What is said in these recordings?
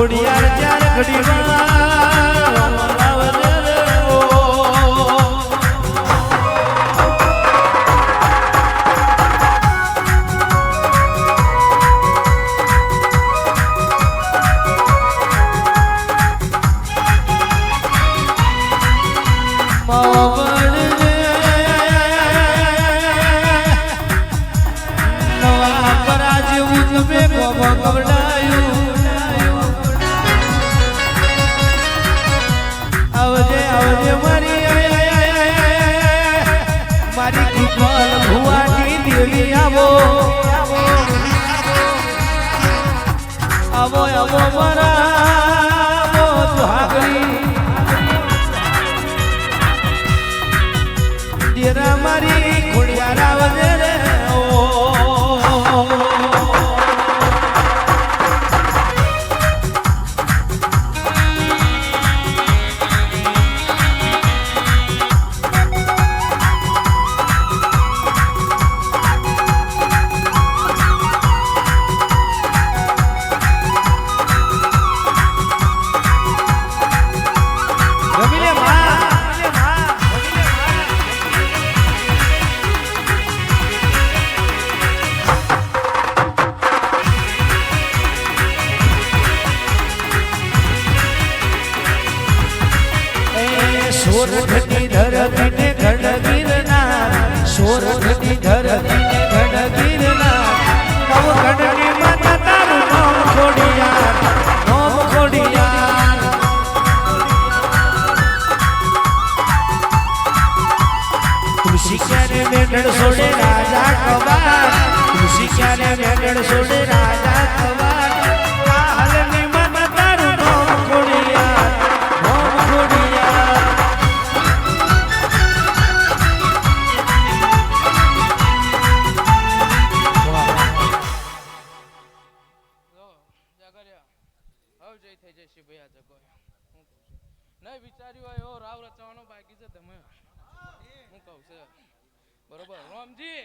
ખોડિયાર ત્યારે ઘડીમાં લાવજે રે ઓ આવો આવો મારા સુહાગરી દેરા મારી ખોડિયાર આવજે રે ઓ સોરઠની ધરતીને ઘડગીરનાર સોરઠની ધરતીને ઘડગીરનાર નવગઢની માતા તારું નામ ખોડિયાર નામ ખોડિયાર તુલસી ક્યારે મેંઢળ છોડે રાજા કવાર તુલસી ક્યારે મેંઢળ છોડે રાજા કવાર આ હાલની માતા તારું નામ ખોડિયાર નામ ખોડિયાર નહીં વિચાર્યું હોય એવો રાવ રચવાનો બાકી છે તમે હું કહું છે બરોબર રામજી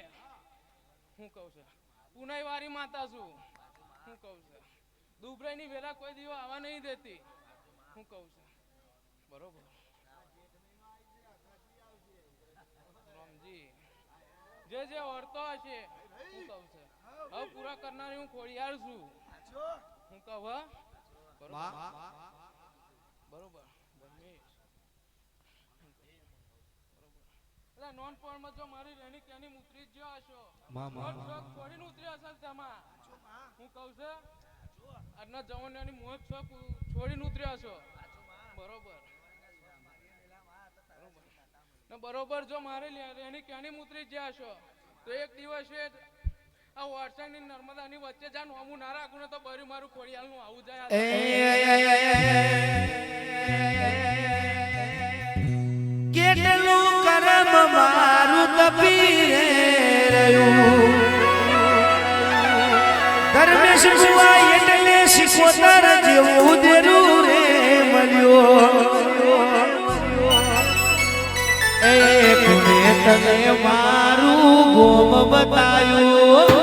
હું કહું છે પુનાઈ વારી માતા છું હું કહું છે દુબરાઈ ની વેલા કોઈ દીવો આવવા નહીં દેતી હું કહું છે બરોબર રામજી જે જે વર્તો હશે હું કહું છે હવે પૂરા કરનારી હું ખોડિયાર છું હું કહું હા બરોબર નોન પોઈન્ટ જો મારી રેણી કેની ઉતરી જ હશો થોડી ઉતરી હશે તેમાં હું કહું છે આજના જવાનની મોજ છોક છોડીને ઉતરી હશો બરોબર બરોબર જો મારી રેણી કેની ઉતરી જ હશો તો એક દિવસે આ વરસાદની નર્મદાની વચ્ચે જાન હું ના રાખું ને તો બરી મારું ખોડિયાલનું આવું જાય કેટલું કરમ મારું તપી રહ્યું ધર્મેશ બુઆ એટલે શિકોતર જેવું દેરું રે મળ્યો એ કોને તને મારું ગોમ બતાયું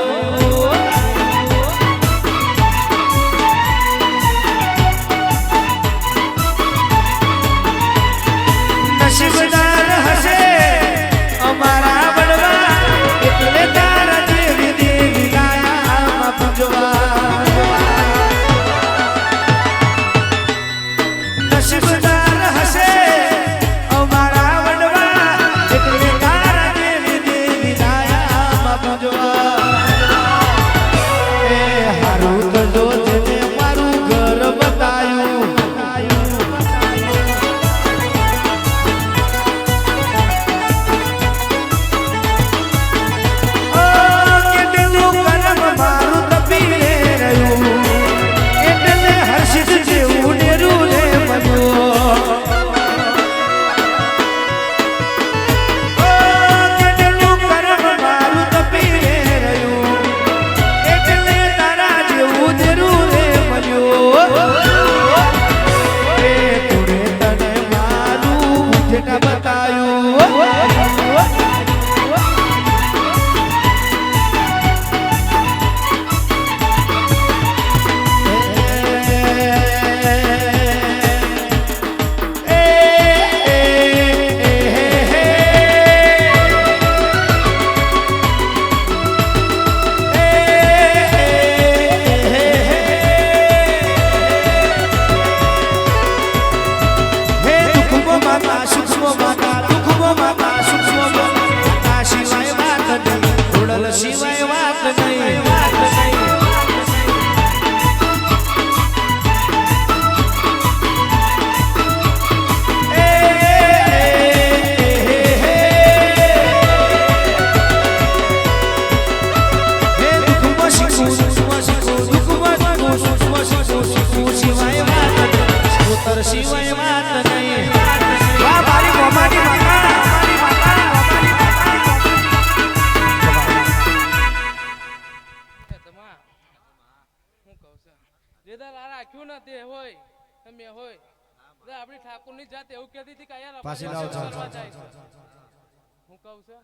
નસીબદાર હશે અમારા બળવા એટલે તારા દેવી દેવી લાયા પૂજવા નસીબદાર હશે અમારા બળવા એટલે તારા દેવી દેવી લાયા પૂજવા જે દાર આ રાખ્યું ને તે હોય ને મેં હોય તો આપણી ઠાકોરની જાત એવું કહેતી હતી કે અહીંયા પાછી રપાટી લાવો, કરવા જાય છે. હું કહું છું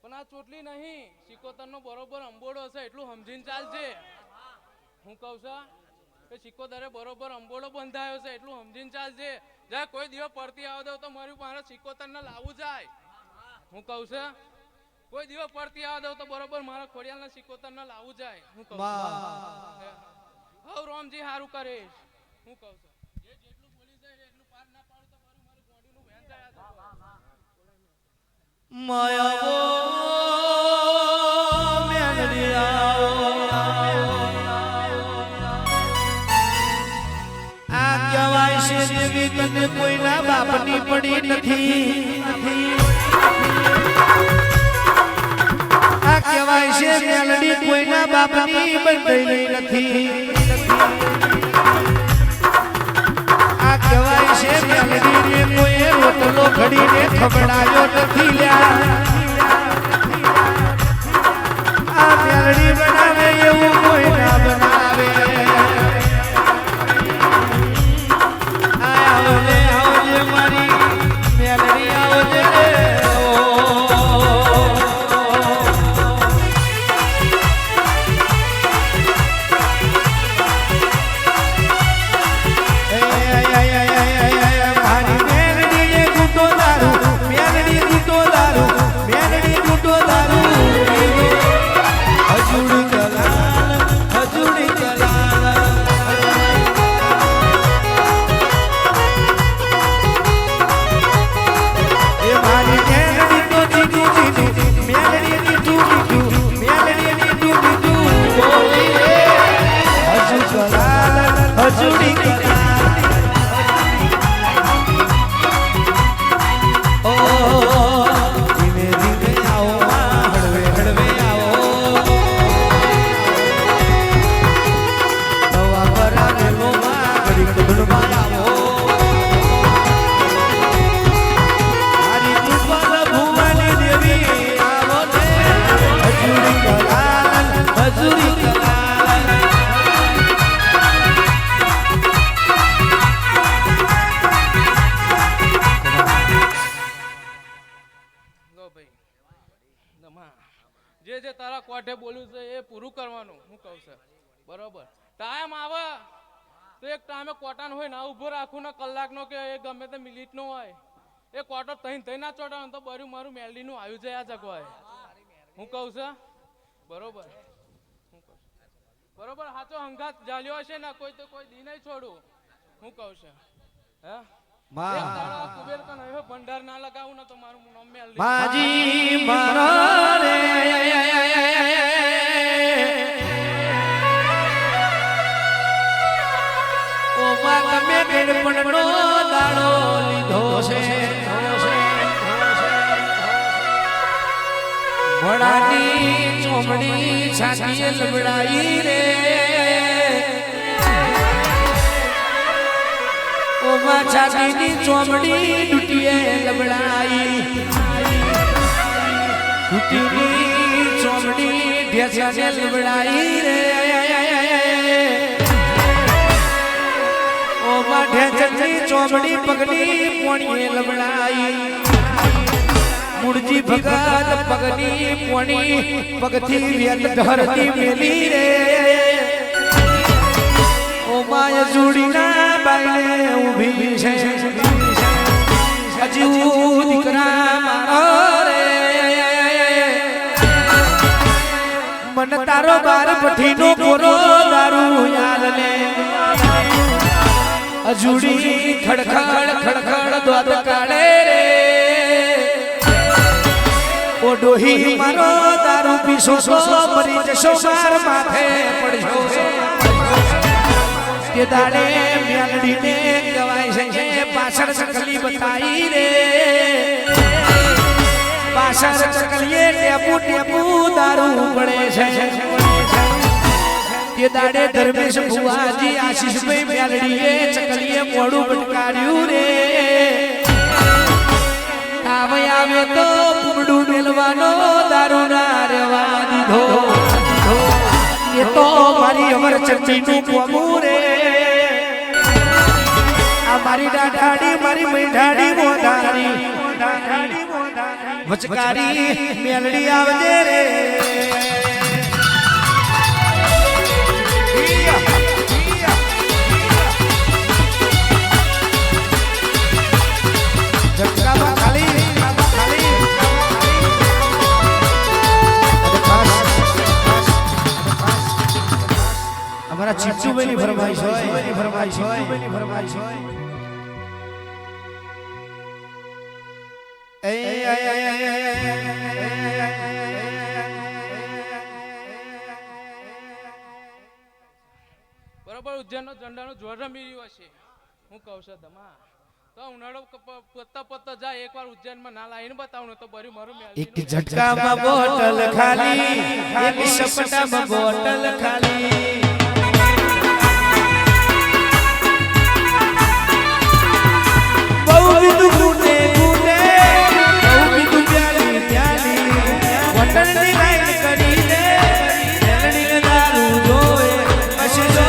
પણ આ ચોટલી નહીં સિકોતરનો બરોબર અંબોડો હશે એટલું સમજીને ચાલજે. હું કહું છું કે સિકોતરે બરોબર અંબોડો બંધાયો છે એટલું સમજીને ચાલજે. જ્યાં કોઈ દિવસ પડતી આવે દો તો મારું મારે સિકોતરને લાવવું જાય. હું કહું છું કોઈ દિવસ પડતી આવે દો તો બરોબર મારા ખોડિયાલના સિકોતરને લાવવું જાય. હું કહું છું રોમજી સારું કરીશ. હું કહું છું જે જેટલું બોલી જાય એટલું પાર ના પાડું તો મારું ગોડીનું વેન જાય. માયાવો મેલડી આવો આ કહેવાય છે દેવી તને કોઈના બાપની પડી નથી આ કહેવાય છે મેલડી કોઈના બાપની બંધાઈ નથી આ કહેવાય છે મેલડીને કોઈ રોટલો ઘડીને ખવડાયો નથી લ્યા આ મેલડી બનાવે એવું કોઈ ના બનાવે આવજે આવજે મારી મેલડી આવજે જે તારા કોઠે બોલ્યું છે એ પૂરું કરવાનું. હું કહું છું બરોબર ટાઈમ આવે તો એક ટાઈમે કોટાનો હોય ના ઉભો રાખું ને કલાકનો કે એ ગમે તે મિનિટનો હોય એ કોટો તઈ ના ચોટાવે તો બરું મારું મેલડીનું આવ્યું છે આ જગવાય. હું કહું છું બરોબર બરોબર સાચો હંગાત જાલ્યો હશે ને કોઈ તો કોઈ દી નહીં છોડું. હું કહું છું હે કુબેર કન હવે ભંડાર ના લગાવું ને તો મારું નામ મેલડી માજી મારા રે ઓ માં તમે ગણપણનો દાડો લીધો છે ભણાની ચોમડી છાતી લબડાઈ રે ઓ માં છાતીની ચોમડી ડૂટીએ લબડાઈ ડૂટીની ચોમડી ઢેસાને લબડાઈ રે ઓ માં ઢેસની ચોમડી પગની પોણીએ લબડાઈ મુરજી ભગત પગની પોણી પગથી વેત ધરતી મેલી રે ઓ માય જોડીના બાઈને ઊભી છે હજી દીકરા મારો રે મન તારો બાર પઠીનો કોરો દારૂ યાદ લે અજુડી ખડખડ ખડખડ દોદ કાઢે રે ઓ ડોહી મારો દારૂ પીશો સો મરી જશો માર માથે પડશો કે દાડે મેલડીને કહેવાય છે પાછળ સકલી બતાઈ રે પાછળ સકલીએ ટેપુ ટેપુ દારૂ પડે છે કે દાડે ધર્મેશ ભુવાજી આશીષભાઈ મેલડીએ ચકલીએ મોડું બટકાર્યું રે આવ્યો તો પુમડું મેલવાનો દારૂ ના રેવા દીધો એ તો મારી અમર ચંદીનું કોમુરે આ મારી ડાઢાડી મારી મૈઢાડી મોધારી વચકારી મેલડી આવજે રે જટકામાં ખાલી અમારા ચીચુભાઈની ફરમાઈશ હોય બરોબર ઉજ્જૈનનો ઝંડાનો જોર રમી રહ્યો છે હું કહું છું ધમા તો ઉનાળો પત્તા જાય એકવાર ઉજ્જૈનમાં ના લાવીને બતાવું તો બરી મારું એક ઝટકામાં બોટલ ખાલી એક સપટામાં બોટલ ખાલી બહુ બીધું ગુને ગુને બહુ બીધું પ્યાલી પ્યાલી બોટલની લાઈન કરી દે મેલડીને દારૂ જોવે પછી જો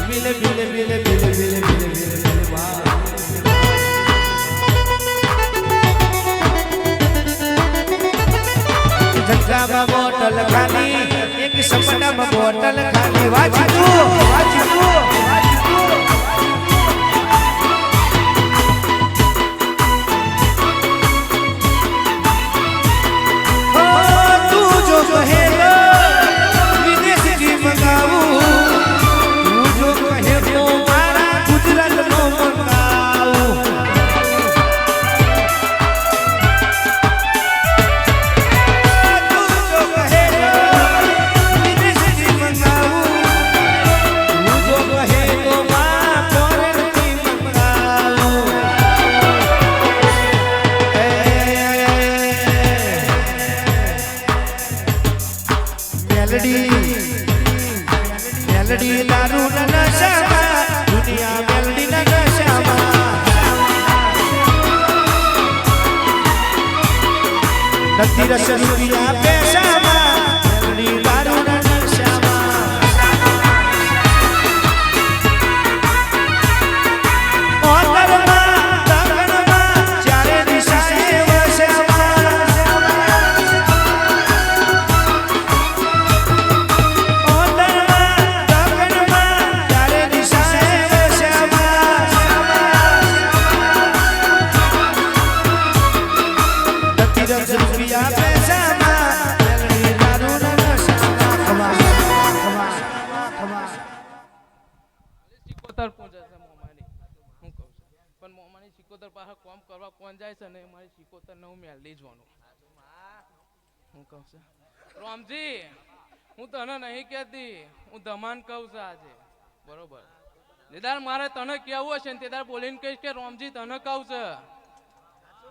બિલે બિલે બિલે બિલે બિલે બિલે બિલે વાહ ઝટકામાં બોટલ ખાલી એક સપટામાં બોટલ ખાલી વાંચતું તું જો કહે વિદેશથી મંગાવું તું જો કહે તો મારા ગુજરાતનો મંગાવું મેલડી દારૂ ના નશામાં દુનિયા મેલડી ના નશામાં નથી રસ રૂપિયા પૈસામાં મેલડી દારૂ ના નશામાં ઓતરમાં દગનમાં ચારે દિશાએ સિકોતર પહોંચે છે મોમાની હું કહું છું પણ મોમાની સિકોતર પાસે કોમ કરવા કોણ જાય છે ને મારી સિકોતર ને હું મેળવી જવાનું હું કહું છું રામજી હું તને નહીં કહેતી હું ધમાન કહું છું આજે બરોબર જેદાર મારે તને કહેવું હશે ને તેદાર બોલીને કહીશ કે રામજી તને કહું છું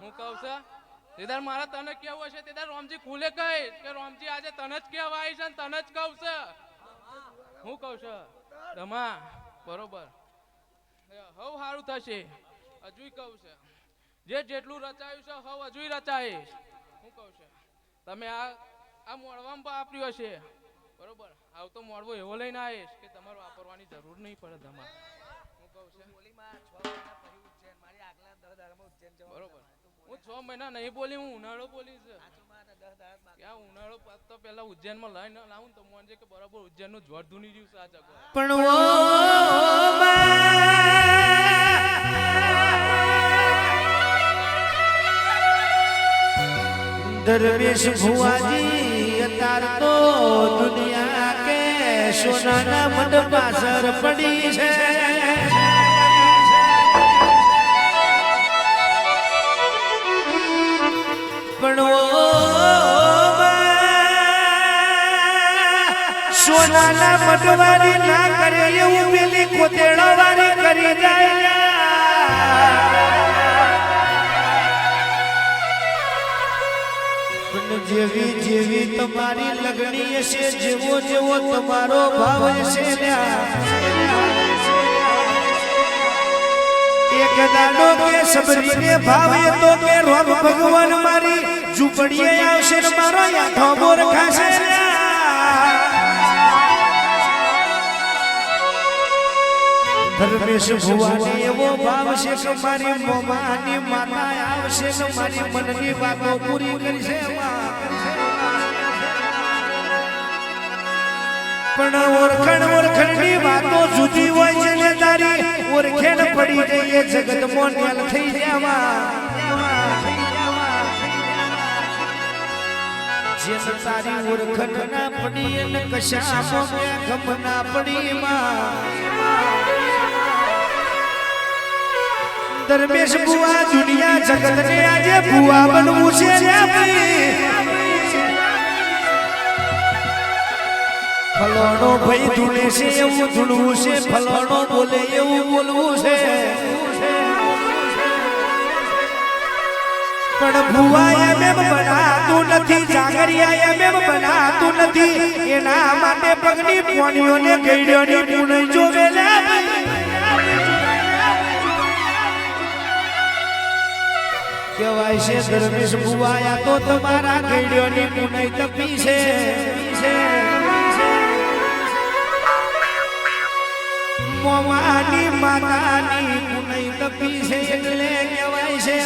હું કહું છું જેદાર મારે તને કહેવું હશે તેદાર રામજી ખુલે કહીશ કે રામજી આજે તને જ કહેવાય છે ને તને જ કહું છું હું કહું છું ધમા બરોબર હવ સારું થશે હજુ કહું છે જે જેટલું રચાયું છે હવ હજુ રચાઈશ હું કહું છું તમે આ મોડવામાં વાપર્યો છે બરોબર આવ તો મોડવો એવો લઈને આવીશ કે તમારે વાપરવાની જરૂર નહીં પડે ધમા હું કહું છું બરોબર હું 6 મહિના નહીં બોલી હું ઉનાળો બોલી છે ક્યાં ઉનાળો તો પેલા ઉજ્જૈનમાં લઈને લાવું તો મોનજે કે બરાબર ઉજ્જૈનનું જોર ધૂની રહ્યું છે આ જગ્યા પણ દરવેશ ભુવાજી અતાર તો દુનિયા કે સોનાના મંડપ પાછળ પડી છે પણ સોનાના મંડવારી ના કરે એવું પેલી કોતેડા વાળી કરી જાય જેવી જેવી તમારી લગણી હશે જેવો જેવો તમારો ભાવ હશે એક દાડો કે સબરીને ભાવે તો કે રોમ ભગવાન મારી ઝૂંપડીએ આવશે ને મારો યાઠો બોર ખાશે ધર્મેશ ભુવાને એવો ભાવ છે કે મારી મોમાની માતા આવશે ને મારી મનની વાતો પૂરી કરશે પણ ઓળખણની વાતો જુદી હોય છે ને તારી ઓળખેણ પડી જઈએ જગત મોન્યલ થઈ જવા જેમ તારી ઓળખણ ના પડી અને કશામાં ગમ ના પડી ધર્મેશ બુઆ દુનિયા જગત ને આજે બુઆ બનવું છે ફલાણો ભાઈ ધૂણે છે એવું ધૂણવું છે ફલાણો બોલે એવું બોલવું છે પણ ભુવા એમ બનાતું નથી જાગરિયા એમ બનાતું નથી એના માટે પગની પોણીઓને ગઈડ્યોની પૂનઈ જોવેલા કહેવાય છે ધર્મેશ ભુવાયા તો તમારા ગઈડ્યોની પૂનઈ તપી છે મોમાની માતાની પૂનઈ તપી છે એટલે કહેવાય છે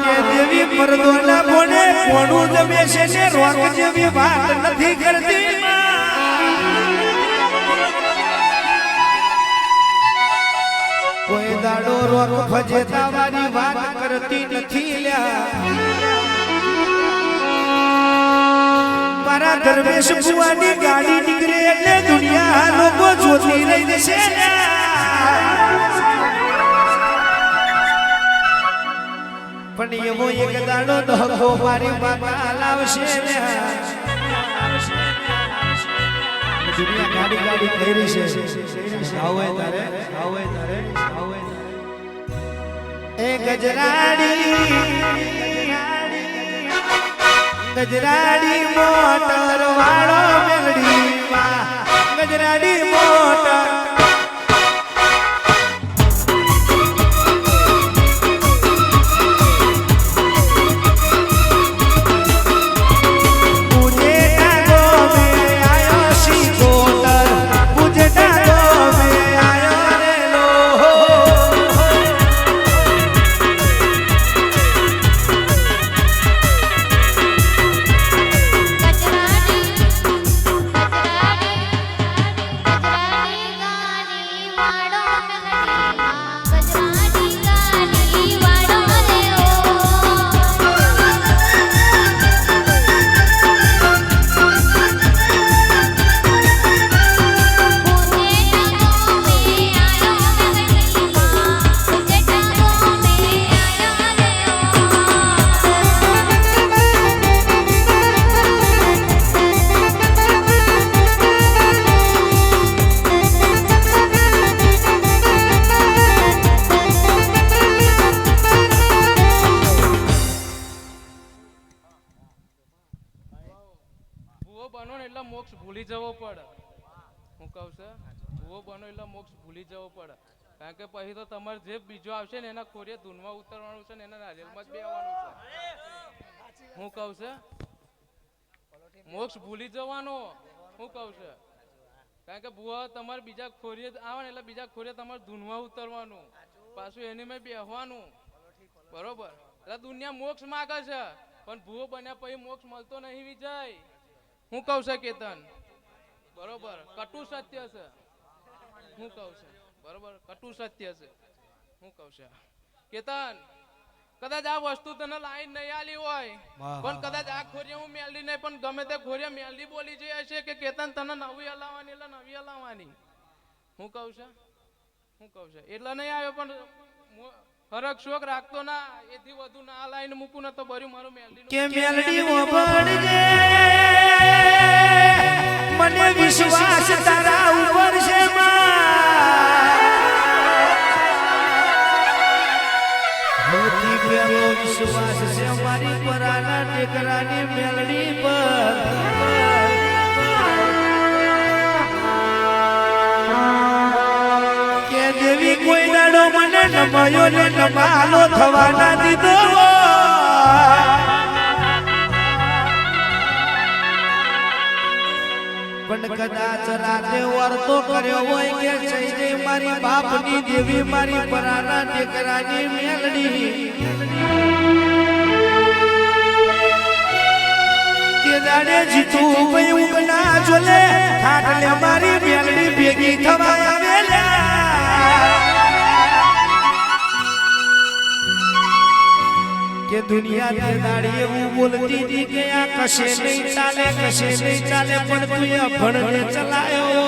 કે દેવી મર્દોના બોને કોણું દબે છે ને રોક જેવી વાત નથી કરતી કોઈ દાડો રોક ફજેતા વાળી વાત કરતી નથી લ્યા મારા ધર્મેશ ભુવાની ગાડી નીકળે એટલે દુનિયા લોકો જોતી રહી જશે પણ એવો એક દાડો ધક્કો મારી માતા લાવશે દુનિયા ગાડી કરી છે આવે તારે એ ગજરાડી મોટર વાળો મેલડી માં ગજરાડી મોટર મોક્ષ ભૂલી જવો પડે હું કહું છું ભૂવો બનો એટલે મોક્ષ ભૂલી જવો પડે કારણ કે પછી તો તમારે જે બીજો આવશે ને એના ખોરીએ ધૂનમાં ઉતરવાનું છે ને એના નારિયેળમાં જ બેવાનું છે હું કહું છું મોક્ષ ભૂલી જવાનો હું કહું છું કારણ કે ભૂવા તમારે બીજા ખોરીએ આવે ને એટલે બીજા ખોરીએ તમારે ધૂનમાં ઉતરવાનું પાછું એની મેં બેહવાનું બરોબર એટલે દુનિયા મોક્ષ માગે છે પણ ભૂવો બન્યા પછી મોક્ષ મળતો નહીં વિજય હું કહું છું કેતન બરોબર કટુ સત્ય છે હું કહું છું બરોબર કટુ સત્ય છે હું કહું છું કેતન કદાચ આ વસ્તુ તને લાઈન નહીં આલી હોય પણ કદાચ આ ખોરિયા હું મેલડી નહીં પણ ગમે તે ખોરિયા મેલડી બોલી જઈ હશે કે કેતન તને નવી હલાવવાની એટલે નવી હલાવવાની હું કહું છું એટલે નહીં આવ્યો પણ ફરક શોખ રાખતો ના એથી વધુ ના લાઈન મૂકું ને તો ભર્યું મારું મેલડી કે મેલડી મને વિશ્વાસ તારા ઉપર છે મોતી પેલો વિશ્વાસ છે મારી પરાના ટેકરાની મેલડી પર કે દેવી એની કોઈ દાડો મને નમાયો ને નમાલો થવા ના દીધો પણ કદાચ રાતે વર્તો કર્યો હોય કે જઈને મારી બાપની દેવી મારી પરાના દીકરાની મેલડી તે દાડે જીતું ભયું બના જોલે ખાટલે મારી મેલડી ભેગી થવા આવેલા કે દુનિયા તે દાડે એવું બોલતી હતી કે આ કશે નહીં ચાલે પણ તું એ ભણને ચલાયો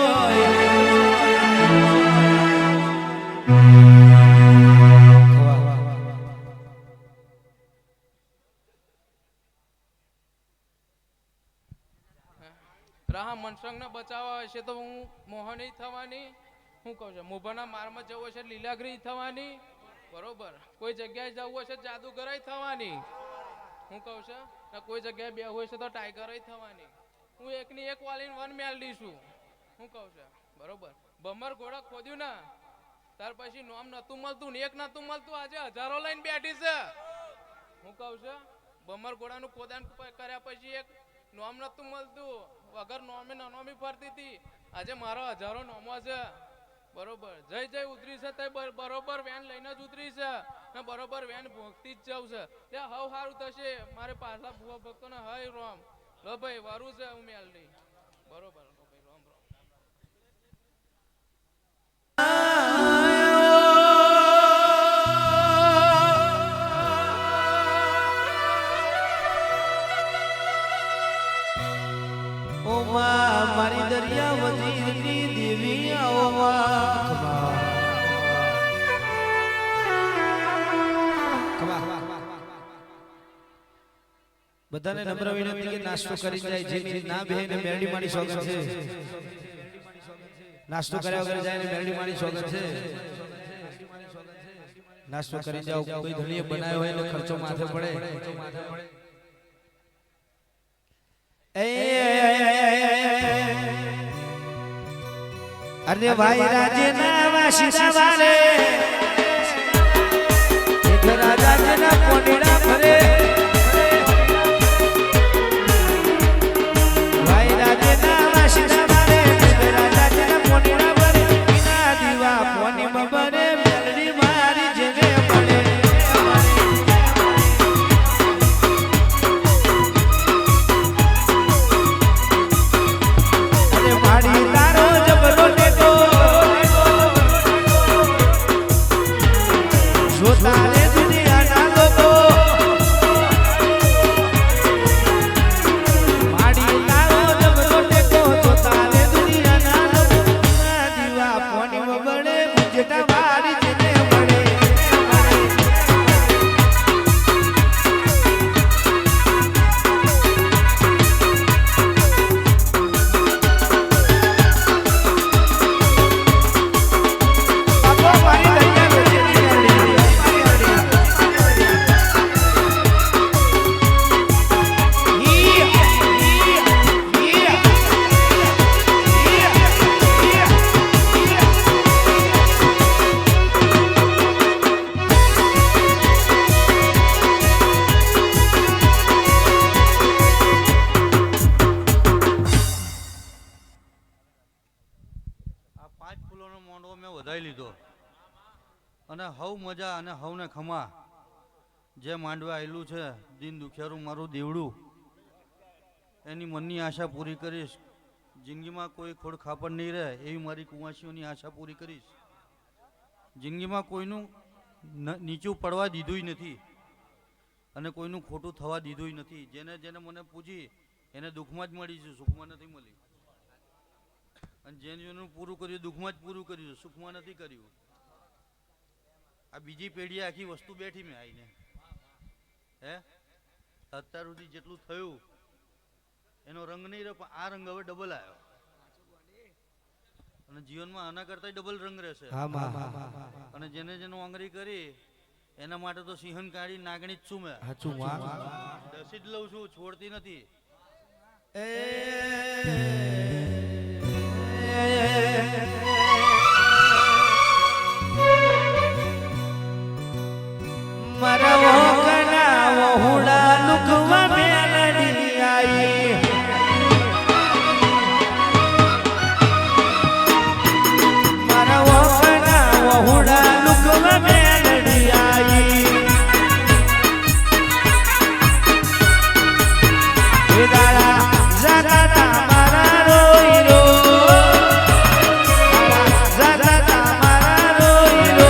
રાહ મનસંગને બચાવવા હશે તો હું મોહની થવાની હું કહું છું મોભાના મારમાં જવું હશે લીલાગરી થવાની બરોબર કોઈ જગ્યાએ જવું હશે જાદુગરાઈ થવાની હું કહું છું કોઈ જગ્યાએ બેહવું હશે તો ટાઈગરાઈ થવાની હું એકની એક વાલીને વન મેળવી છું હું કહું છું બરોબર બમર ઘોડા ખોદ્યું ને ત્યાર પછી નોમ નતું મળતું ને એક નતું મળતું આજે હજારો લઈને બેઠી છે હું કહું છું બમર ઘોડાનું ખોદાણ કર્યા પછી એક નોમ નતું મળતું વગર નોમે નોમી ફરતી હતી આજે મારો હજારો નોમો છે બરોબર જય ઉતરી છે તે બરોબર વેન લઈને જ ઉતરી છે ને બરોબર વેન ભોગતી જ જવું છે ત્યાં હવ સારું થશે મારે પાછલા ભૂવા ભક્તો ને હય રોમ લો ભાઈ વારું છે હું મેલડી બરોબર લો ભાઈ રોમ રોમ મારી દરિયા વજીરની દેવી બધાને નમ્ર વિનંતી કે નાસ્તો કરી જાય જે ના બેહે ને મેરડી માની સોગંદ છે નાસ્તો કર્યા વગર જાય ને મેરડી માની સોગંદ છે નાસ્તો કરી જાવ કોઈ ધણીએ બનાવ્યો હોય ને ખર્ચો માથે પડે અરે ભાઈ રાજના વાસીના વાલે એક રાજાના કોડીડા ફરે ભાઈ રાજના વાસીના વાલે એક રાજાના કોડીડા ફરે વિના દીવા કોની બબરે મેલડી મારી જેને પડે અરે માડી તારો જબરો તારે દુનિયાના લોકો માડી તારો જબરો ટેકો તો તારે દુનિયાના લોકો દીવા કોની બબડે મુજટા વારી જેને મળે અને હવ મજા અને હવને ખમા જે માંડવા આવેલું છે દિન દુખિયારું મારું દેવડું એની મનની આશા પૂરી કરીશ જિંદગીમાં કોઈ ખોડ ખાપડ નહીં રહે એવી મારી કુંવાસીઓની આશા પૂરી કરીશ જિંદગીમાં કોઈનું નીચું પડવા દીધું નથી અને કોઈનું ખોટું થવા દીધું નથી જેને જેને મને પૂછી એને દુઃખમાં જ મળી છે સુખમાં નથી મળી અને જેનું પૂરું કર્યું દુઃખમાં જ પૂરું કર્યું સુખમાં નથી કર્યું આ બીજી પેઢીએ આખી વસ્તુ બેઠી મેં આવીને હે અત્યાર સુધી જેટલું થયું એનો રંગ નહીં રહ્યો પણ આ રંગ હવે ડબલ આવ્યો અને જીવનમાં આના કરતા ડબલ રંગ રહેશે અને જેને જેને આંગળી કરી એના માટે તો સિંહન કાઢી નાગણી જ છું મેં દસી જ લઉં છું છોડતી નથી મારા વોકના વહુડા લુકવા મેલડી આઈ મારા વોકના વહુડા લુકવા મેલડી આઈ એ દાડા જાતા તા મારા રોઈ રો જાતા તા મારા રોઈ રો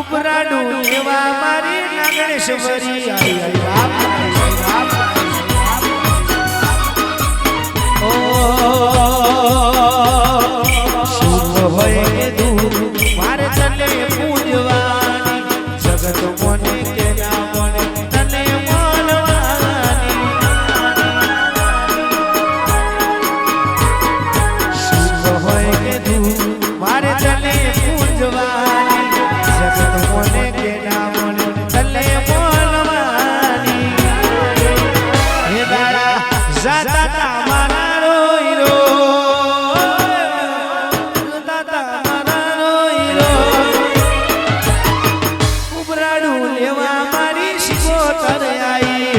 ઉપરાડું એવા મારી નાગણેશ્વરી આઈ બાપ ઓ સુખ હોય કે દૂર મારે તને પૂજવાની જગત મને કે ના મને તને માનવાની સુખ હોય કે દૂર મારે તને પૂજવાની જગત મને કે ના મને તને માનવાની હે દાડા જાતા તા મારા રોઈ રો જાતા તા મારા રોઈ રો ઉપરાડું લેવા મારી શિકોતર આઈ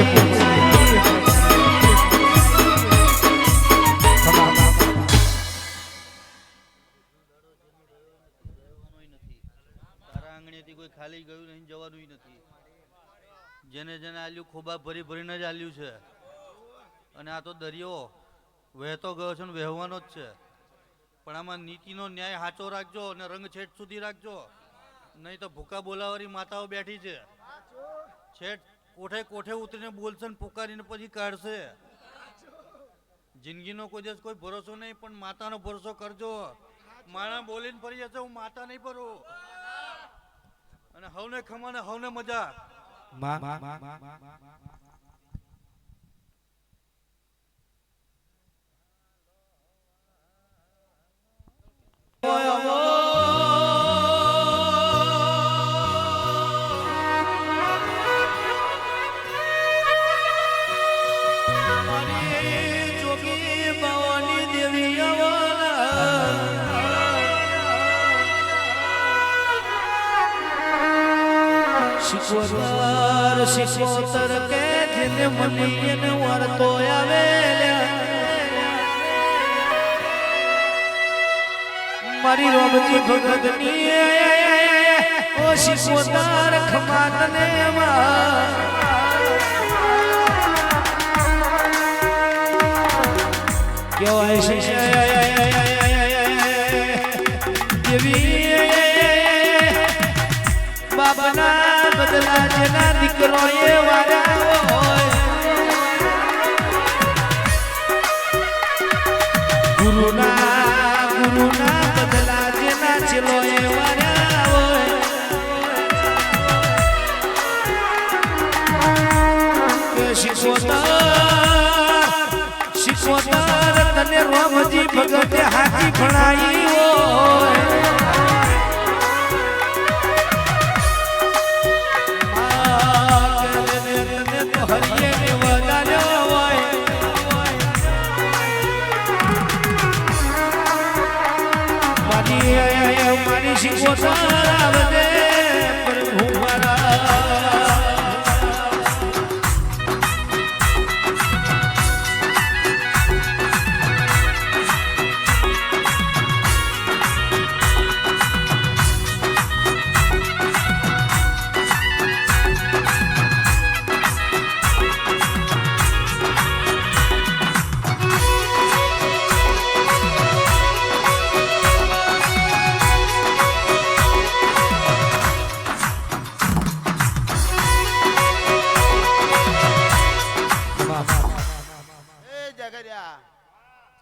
તારા આંગણેથી કોઈ ખાલી ગયું નહીં જવાનું નથી જેને જેને આલ્યું ખોબા ભરી ભરીને જ આલ્યું છે અને આ તો દરિયો વહેતો ગયો છે ને વહેવાનો જ છે પણ આમાં નીતિનો ન્યાય સાચો રાખજો અને રંગ છેટ સુધી રાખજો નહીં તો ભૂકા બોલાવાળી માતાઓ બેઠી છે છેટ કોઠે કોઠે ઉતરીને બોલશે ને પુકારીને પછી કાઢશે જિંદગીનો કોઈ દિવસ કોઈ ભરોસો નહીં પણ માતાનો ભરોસો કરજો માણા બોલીને ફરી જશે હું માતા નહીં ભરું અને હવને ખમા ને હવને મજા જોગી ભવાની દેવી આવવાના શિકોતર શિકોતર કે જેને મનીને વરતો આવેલા મારી રોમજી ભગતની ઓ શિકોતર ખમાતને માં કેવાય છે દેવી બાબાના બદલા જેના દીકરો એ વાળા હોય ગુરુના બદલા જેના છેલો એ વાળા હોય કે શિકોતર તને રોમજી ભગતે હાથી ભણાઈ હોય મારી શિકોતર આવજે પ્રભુ મારા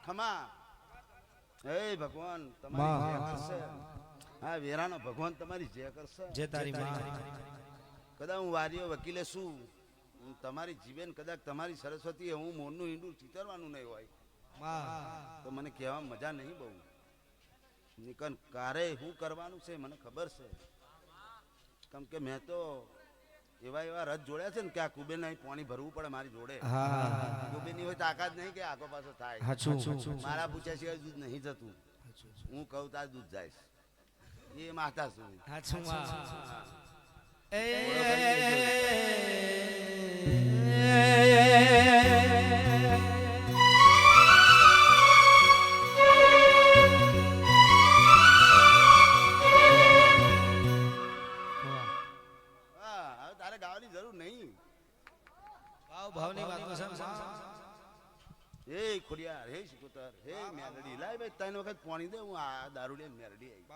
ખમા હે ભગવાન તમારી જે કરશે હા વેરાનો ભગવાન તમારી જે કરશે જે તારી માં કદાચ હું વારીઓ વકીલે શું તમારી જીવન કદાચ તમારી સરસ્વતી હું મોરનું ઈંડું ચિતરવાનું નહીં હોય તો મને કહેવા મજા નહીં બહુ નિકન કારે શું કરવાનું છે મને ખબર છે કેમ કે મેં તો એવા રથ જોડ્યા છે ને કે આ કુબેર નહીં પાણી ભરવું પડે મારી જોડે કુબેર ની હોય તાકાત નહીં કે આગો પાછો થાય મારા પૂછ્યા સિવાય દૂધ નહીં જતું હું કહું તાર દૂધ જાય એ માતા છું હા હવે તારે ગાવાની જરૂર નહીં ભાવની વાત હે ખોડિયાર હે સિકોતર હે મેલડી લાય ભાઈ ત્રણ વખત પાણી દે હું આ દારૂડે મેલડી આવી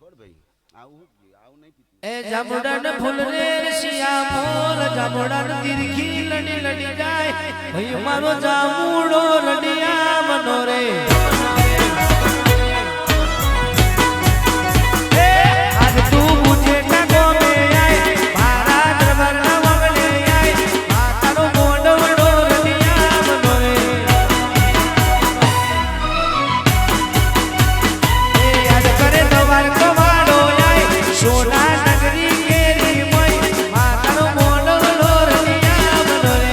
છોડ ભાઈ આવું નહીં પીતું એ જામુડાન ફૂલ રે રસિયા મોલ જામુડાન તીરખી લડી લડી જાય ભઈ મારો જામુડો રડિયા મનો રે આજ તું મુજે કાગો મે આય મારા દરબારના વગલે આય માતારો મોડવડો રડિયા મનો રે એ યાદ કરે દવાર કવાડો સોના નગરી કેરી મય માતાનો મોડલો રડિયા મનો રે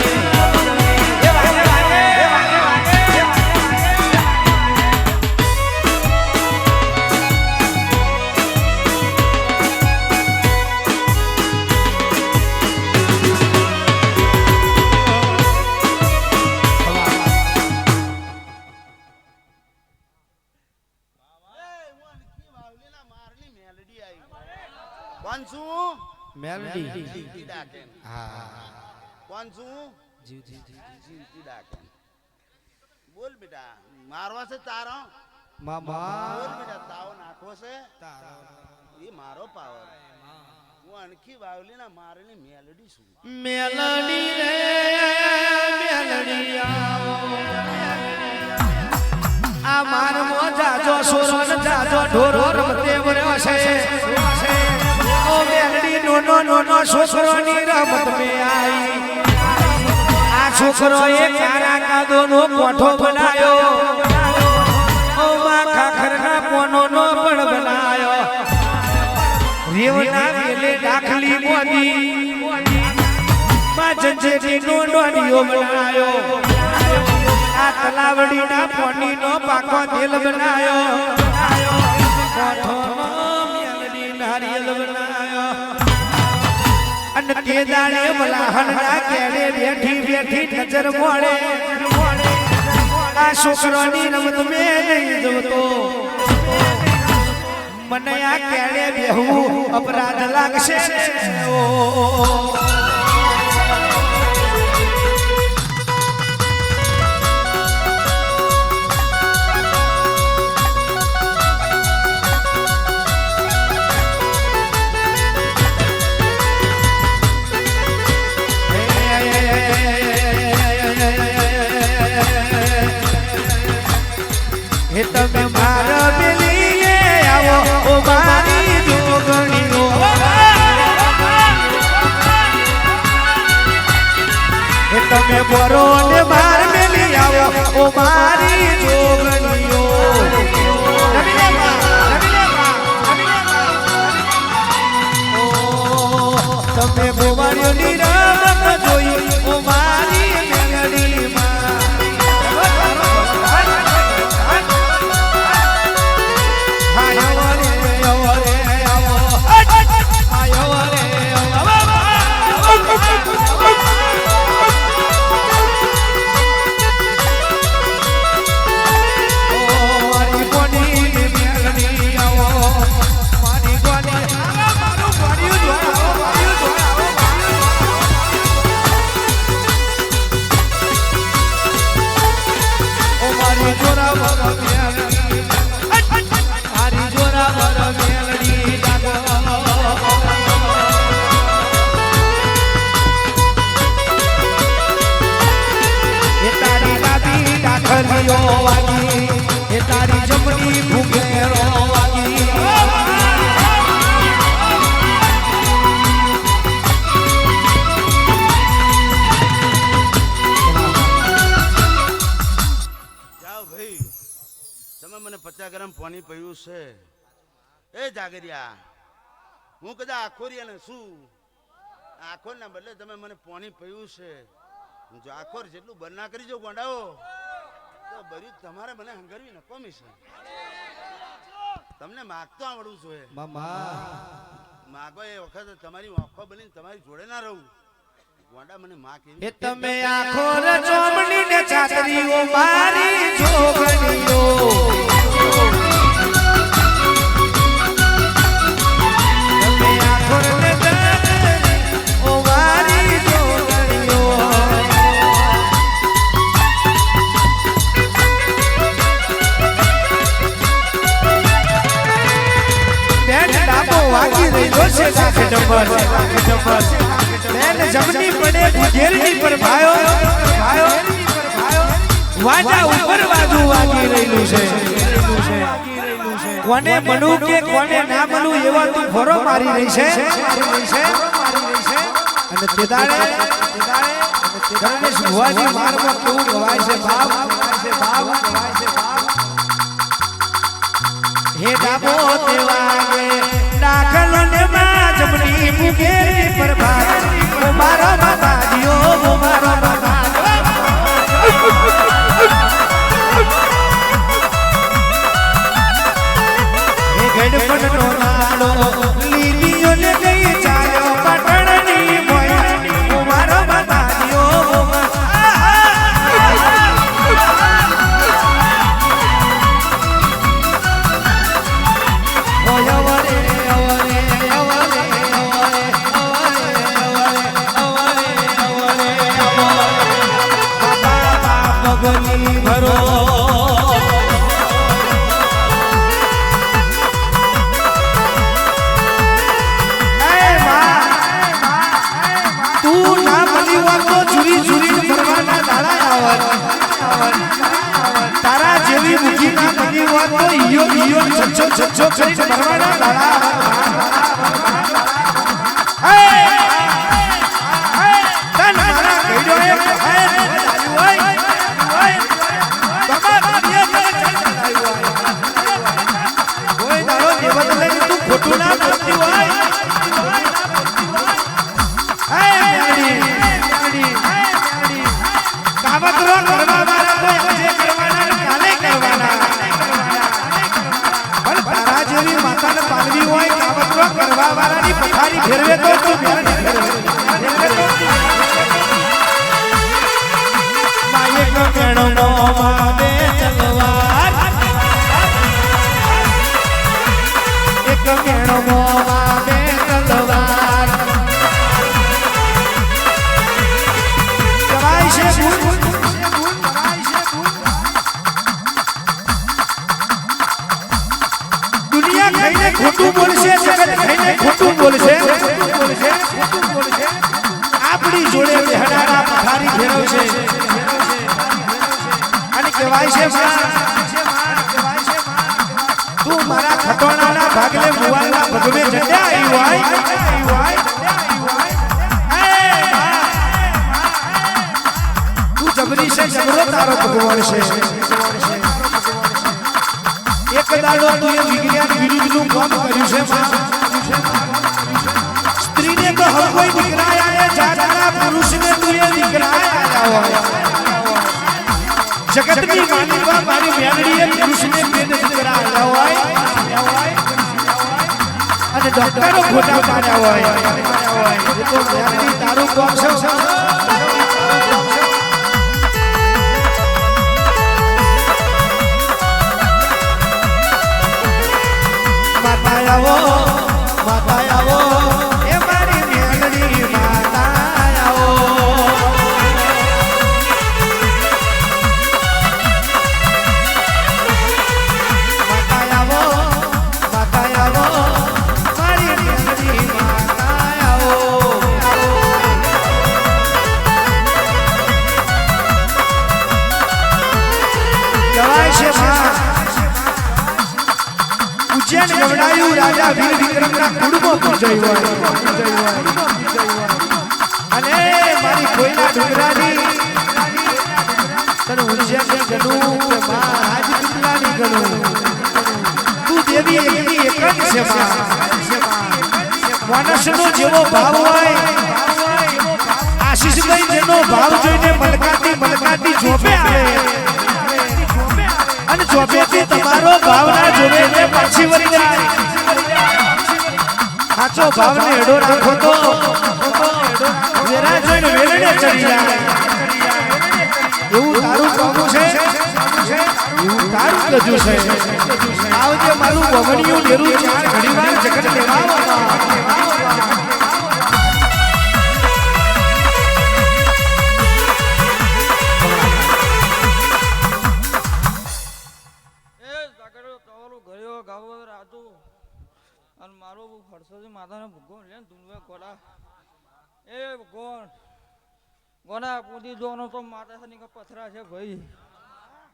કોણ છું મેલડી જીવતી ડાકેન કોણ છું જીવતી ડાકેન બોલ બેટા મારવા છે તારો મામા બોલ બેટા તાવ નાખવો છે એ મારો પાવર હું અણખી વાવલી ના મારેલી મેલડી છું મેલડી રે મેલડી આ માર મો જાજો સોરો ન જાજો ઢોરો રમતે વર્યો છે ઓ મેલડી નો છોકરો ની રમત મે આઈ આ છોકરો એ કારા કાદો નો કોઠો બનાયો ઓ માં ખાખરના કોનો નો પણ બનાયો રેવના વેલે દાખલી મોદી માં જંજેટી નો ડોડિયો બનાયો આ તલાવડી ના પોની નો પાકો તેલ બનાયો કોઠો મેલડી નારિયેલ બનાયો અન તે દાડે બલાહન ના કેડે બેઠી બેઠી નજર મોડે આ છોકરાની રમત મે નહીં જવતો મને આ કેડે બેહવું અપરાધ લાગશે ઓ હે તમે મારા બેલીએ આવો ઓ મારી જોગણીઓ હે તમે બરો ને માર બેલી આવો ઓ મારી જોગણીઓ તમે બોવાળીઓ ની રમત જોઈ ઓ મારી મેલડી માં વાગી એ તારી જમણી ભૂખેરો વાગી જાઓ ભાઈ તમે મને 50 ગ્રામ પાણી પીયું છે એ જાગરિયા હું કદા આખોરિયા ને શું આખોર ના બદલે તમે મને પાણી પીયું છે જો આખોર જેટલું બંધ ના કરી જો ગોંડાઓ તો બરી તમારે મને હંગરવી ન કોમી છે તમને માગતો આવડવું જોઈએ મામા માગો એ વખત તમારી આંખો બનીને તમારી જોડે ના રહું ગોંડા મને માં કેવી એ તમે આખો ચોમની ને ચાતરીઓ મારી જોગણીઓ તમે આખો ને ચાતરીઓ મારી જોગણીઓ બેન ડાબો વાગી રહ્યો છે લાખ ડંબર બેન જમની પડે ઘેરની પર ભાયો વાજા ઉપર બાજુ વાગી રહેલું છે કોને મળું કે કોને ના મળું એવા તું ફોરો મારી રહી છે અને તે દાડે ગણેશ ભુવાજી માર્ગમાં કેવું ગવાય છે ભાવ હે ડાબો તે વાગે દાખલો ને માં જમની મુખેરી પર ભાગ મારો બાબાજીઓ મારો બાબા હે ગડપડ નો નાડો લીલીઓ ને ગઈ ચાલ્યો પટણની મોય મારો બાબાજીઓ તારા જેવી મુખી ના બની હોત તો ઈયો છચ્છો કરીને ભરવાના દાડા તન મારા ગઈડો એ કોઈ દાડો દેવત લઈને તું ખોટું ના બોલતી હોય કાવતરો કરવા વાળા તો આજે કરવાના કાલે કરવાના પણ તારા જેવી માતાને પાલવી હોય કાવતરો કરવા વાળાની પથારી ફેરવે તો તું માયક ગણનો માને તલવાર એક ગણનો માને તલવાર જવાય છે દુનિયા ખાઈને ખોટું બોલશે જગત ખાઈને ખોટું બોલશે આપણી જોડે બેહડાના પથારી ફેરવશે અને કહેવાય છે તું મારા ખટોણાના ભાગલે મુવાલના ભગવે જડ્યા આવી હોય તું જબરી છે જબરો તારો ભગવાન છે એક દાડો તું એ વિજ્ઞાન વિરુદ્ધનું કામ કર્યું છે સ્ત્રીને તો હર કોઈ દીકરાયા ને જાતના પુરુષને તું એ દીકરાયા હોય જગતની માલિકા મારી મેલડીએ પુરુષને બે દીકરાયા હોય અને ડોક્ટરો ખોટા પાડ્યા હોય એ તો મેલડી તારું કામ છે માતા આવો એ મારી મેલડી માતા આવો મારી મેલડી માતા આવો કહેવાય છે ઉજ્જૈન ગવડાયું રાજા વીર વિક્રમના કુળમાં પૂજાયું હોય અને મારી કોઈના ડુંગરાની તને ઉજ્જૈનની ગણું કે માં રાજપીપળાની ગણું તું દેવી એકની એક જ છે માનસનો જેવો ભાવ હોય આશીષભાઈ જેનો ભાવ જોઈને મલકાતી જોબે આવે અને જોબેથી તમારો ભાવના જોડે પાછી વળી જાય સાચો ભાવને એડો રાખો તો વેરા જોઈને વેલણે ચડી જાય એવું તારું કામું છે એવું તારું ગજુ છે આવજે મારું બમણિયું ડેરું ચાર ઘડીવાર જગત લેવામાં મારો હર્ષદી માતાને ભૂગો લે ધૂનવે ગોડા એ ભગવાન ગોડા પૂરી જોનો તો માતા ની પથરા છે ભાઈ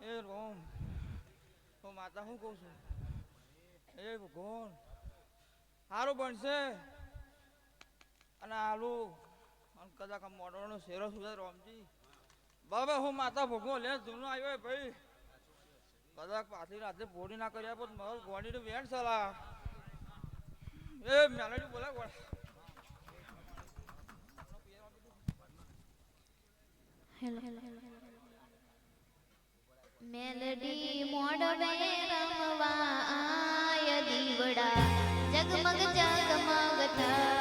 એ રોમ તો માતા હું કહું છું એ ભગવાન સારું બનશે અને આલુ કદાચ મોડવાનો શેરો સુધા રોમજી બાબા હું માતા ભોગવો લે ધૂનો આવ્યો ભાઈ કદાચ પાછી રાતે ભોડી ના કર્યા પણ મારો ગોડીને વેણ સલાહ એ મેલડી બોલા ગોળ મેલડી મોડવે રમવા આય દીવડા જગમગ જગમગ થાય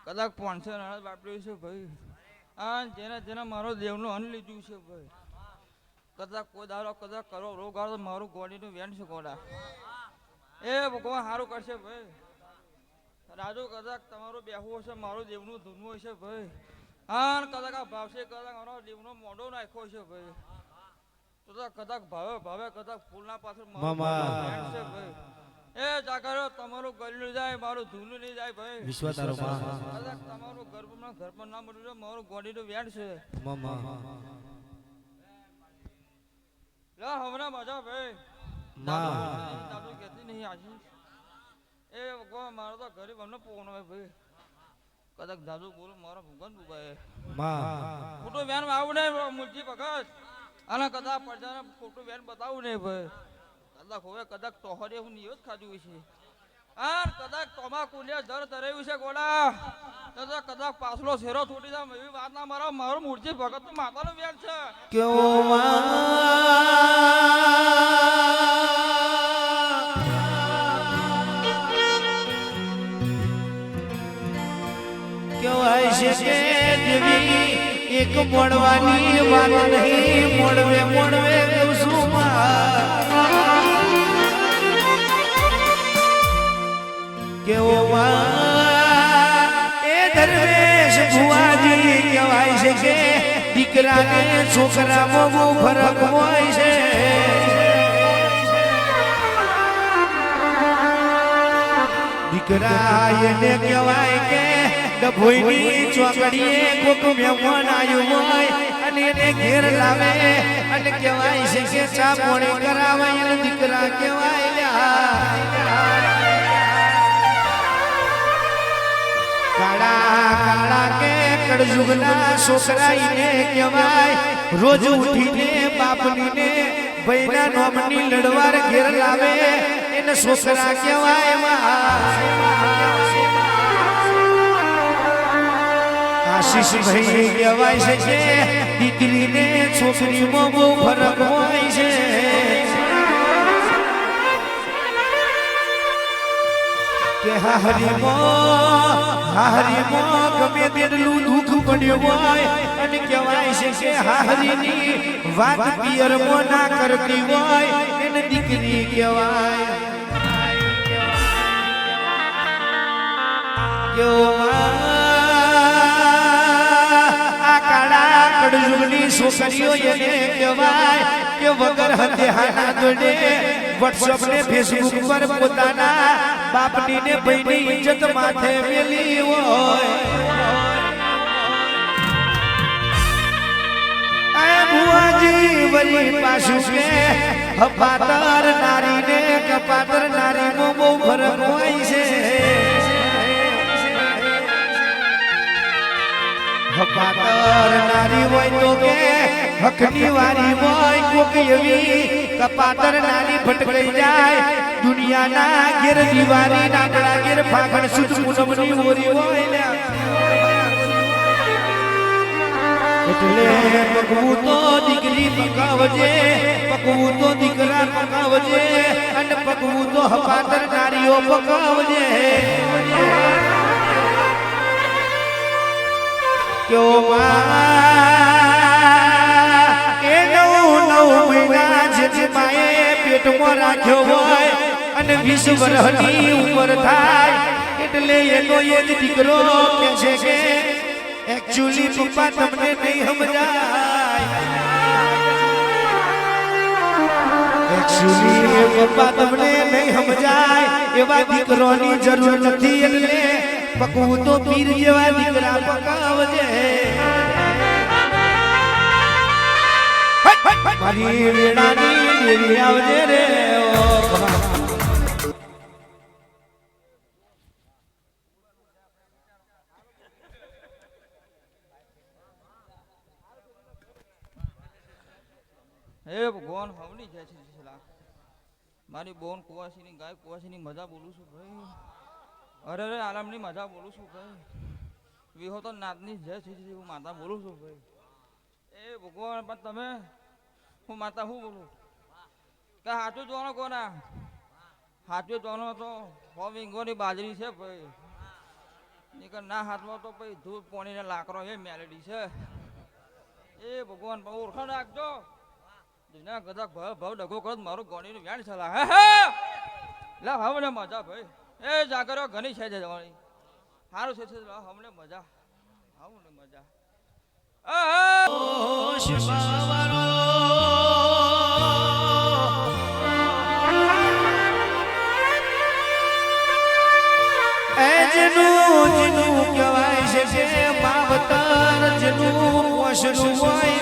કદાચ 500 નાણા બાપડ્યું છે ભાઈ આ જેને મારો દેવનું અન્ન લીધું છે ભાઈ કદાચ કોઈ દારો કદાચ કરો રોગ આવે તો મારું ગોડીનું વેણ છે ગોડા એ ભગવાન સારું કરશે ભાઈ રાજુ કદાચ તમારું બેહવું હશે મારું દેવનું ધૂનવું હશે ભાઈ હા કદાચ આ ભાવશે કદાચ મારો દેવનો મોઢો નાખ્યો છે ભાઈ તો કદાચ ભાવે કદાચ ફૂલના પાછળ મારું વેણ છે ભાઈ એ જાગરો તમારું ગળ્યું જાય મારું ધૂલું નહીં જાય ભાઈ વિશ્વ તારો માં કદાચ તમારું ઘર ના મળ્યું મારું ગોડીનું વેણ છે લા હમણાં મજા ભાઈ દાદુ કહેતી નહીં આજી એ ભગવાન મારો તો ગરીબ અમને પોનો ભાઈ કદાચ દાદુ બોલું મારા ભગવાન બુબાએ ખોટું વેન આવું નહીં મુલજી ભગત અને કદાચ પ્રજાને ખોટું વેન બતાવું નહીં ભાઈ કદાચ હવે કદાચ તોહરે હું નિયત ખાધું છે આ કદાચ તમાકુ ને દર ધરાવ્યું છે ગોડા કદાચ પાછલો શેરો છોડી જાય એવી વાત ના મારું મૂર્તિ ભગત નું માતાનું વેણ છે કહેવાય છે કે દેવી એક મોડવાની વાત નહીં મોડવે કેવો એ દરવેશ ભુવાજી કહેવાય છે કે દીકરાને છોકરામાં બહુ ફરક હોય છે દીકરા એને કહેવાય કે ડભોઈની ચોકડીએ કોક મહેમાન આવ્યું હોય અને એને ઘેર લાવે અને કહેવાય છે કે ચા પાણી કરાવે એને દીકરા કહેવાય કાળા કાળા કે કળજુગના છોકરાઈને કહેવાય રોજ ઉઠીને બાપનીને ભાઈના નોમની લડવાર ઘેર લાવે એને છોકરા કહેવાય આશીષ ભાઈ કહેવાય છે દીકરીને છોકરીમાં બહુ ફરક હોય છે કે હાહરીમાં ગમે તેટલું દુઃખ પડ્યું હોય અને કહેવાય છે કે હાહરીની વાત પિયરમાં ના કરતી હોય એને દીકરી કહેવાય આ કાળા કળજુગની છોકરીઓ એને કહેવાય કે વગર હથિયારના દોડે વોટ્સઅપ ને ફેસબુક પર પોતાના બાપની ને ભાઈની ઇજ્જત માથે મેલી હોય આ ભુવાજી વળી પાછું કે હપાતર નારીને કપાતર નારીમાં બહુ ફરક હોય છે કપાતર નારી હોય તો કે હકની વારી હોય કોક એવી કપાતર નારી ભટકાઈ જાય દુનિયાના ઘેર દિવાળી નાગડા ઘેર ફાગણ સુદ પૂનમની ઓરી હોય ને એટલે પકવું તો દીકરી પકાવજે પકવું તો દીકરા પકાવજે અને પકવું તો હપાતર નારીઓ પકાવજે ક્યો એ નવ મહિના જે માએ પેટમાં રાખ્યો હોય અને 20 વર્ષની ઉંમર થાય એટલે એનો એ જ દીકરો કહે છે કે એકચ્યુઅલી પપ્પા તમને નહીં સમજાય એકચ્યુઅલી પપ્પા તમને નહીં સમજાય એવા દીકરોની જરૂર નથી એટલે પકવું તો પીર જેવા દીકરા પકાવજે મારી વેડાની દેવી આવજે રે હે ભગવાન હવની જાય છે મારી બોન કુવાસીની ગાય કુવાસીની મજા બોલું છું ભાઈ અરે રે આરામની મજા બોલું છું ભાઈ વિહો તો નાતની જય શ્રી હું માતા બોલું છું ભાઈ એ ભગવાન પણ તમે હું માતા શું બોલું કે સાચું જોવાનો કોના સાચું જોવાનો તો વિંગોની બાજરી છે ભાઈ નીકળ ના હાથમાં તો ભાઈ ધૂળ પોણીને લાકડો એ મેલેડી છે એ ભગવાન ઓળખાણ રાખજો દુનિયા કદાચ ભાવ ડગો કરો મારું ગોળીનું વ્યાણ સલાહ હે લે હવે મજા ભાઈ એ જાગરો ઘણી છે જવાની સારું છે હમને મજા હમને મજા જેનું કહેવાય છે કે માવતર જેનું પોષણું હોય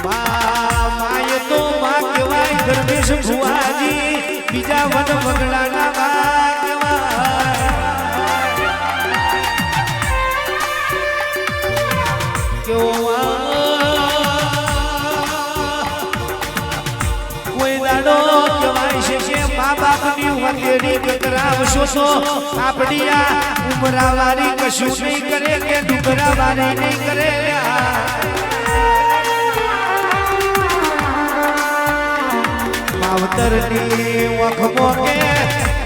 માય તો માં કહેવાય ધર્મેશ ભુવાજી બીજા વન વગડાના માં કહેવાય કોઈ દાડો કહેવાય છે કે મા બાપની વગેરી કરાવશો છો આપણી આ ઉમરાવાળી કશું નહીં કરે કે ડુંગરાવાળી નહીં કરે માવતરની વખમો કે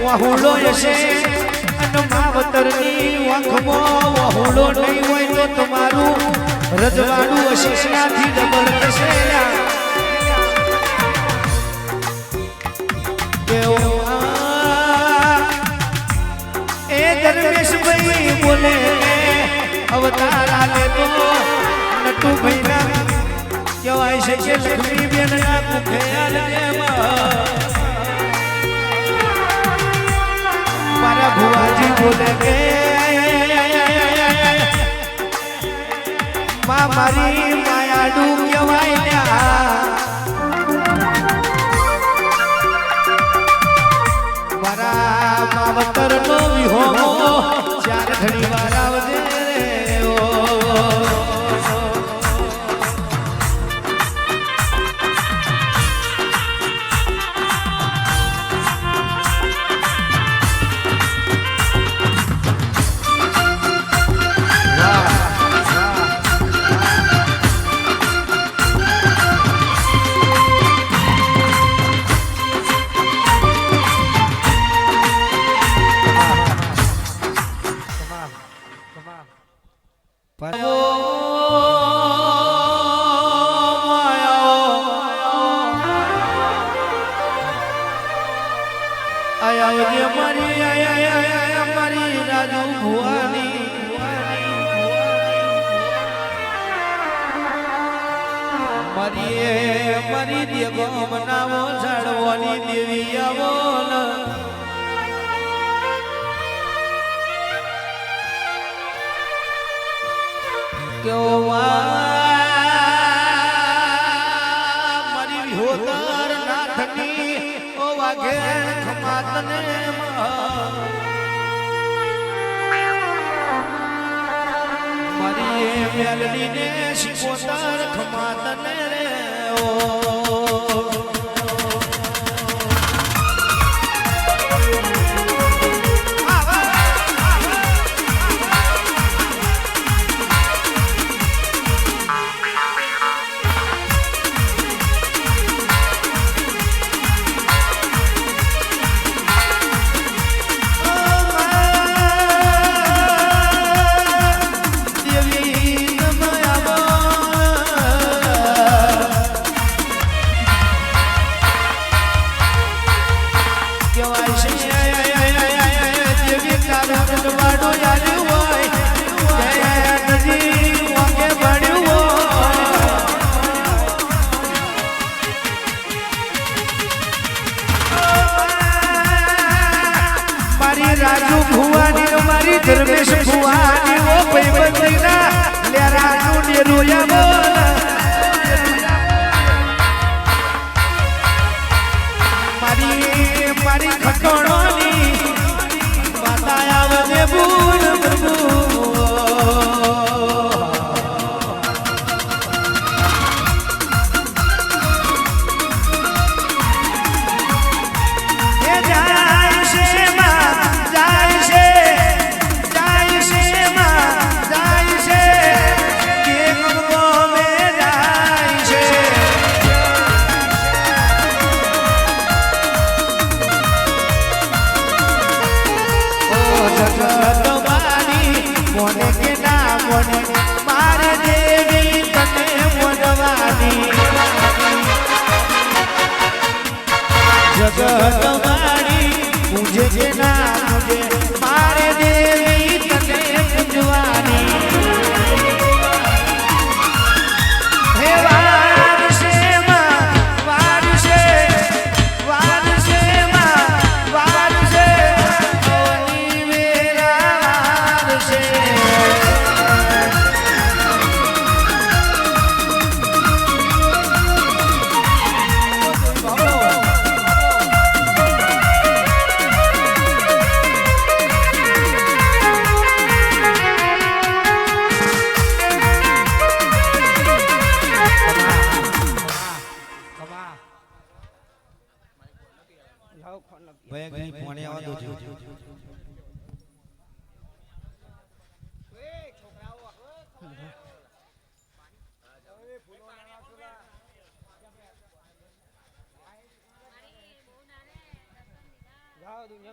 વહુડો હશે અને માવતરની વખમો વહુડો નહીં હોય તો તમારું રજવાડું હશે ત્યાંથી ડબલ થશે એ દરવેશ ભાઈ બોલે અવતાર આલે તો નટુ ભાઈ ના કહેવાય છે કે લક્ષ્મી બેન ના કુખેલ મારા ભુવાજી બોલે કે માં મારી માયાડું કહેવાય મારા માવતર નો વિહોમો ચાર ઘડી વાર આવજે રે ઓ મારી રાજુ ભુવાની મારી દેવો મનાવો ઝાડવાની દેવી આવો મારી વિહોતર નાથની ઓ વાઘે ખમાતને મારી મેલડી ને શિકોતર ખમાતને રે ઓ રાજુ ભુવાની મારી ધર્મેશ ભુવાની ઓ પૈબંદીના લેરાનું ડેરોયા મારી મારી ખટોણોની માતા આવજે ભૂલ પ્રભુ જગત મારી પૂજે છે ના પૂજે મારે દેવી તને પૂજવાની હે વારસે માં વારસે વારસે માં વારસે ઓની વેરા વારસે ભાઈ પાણી આવવા દો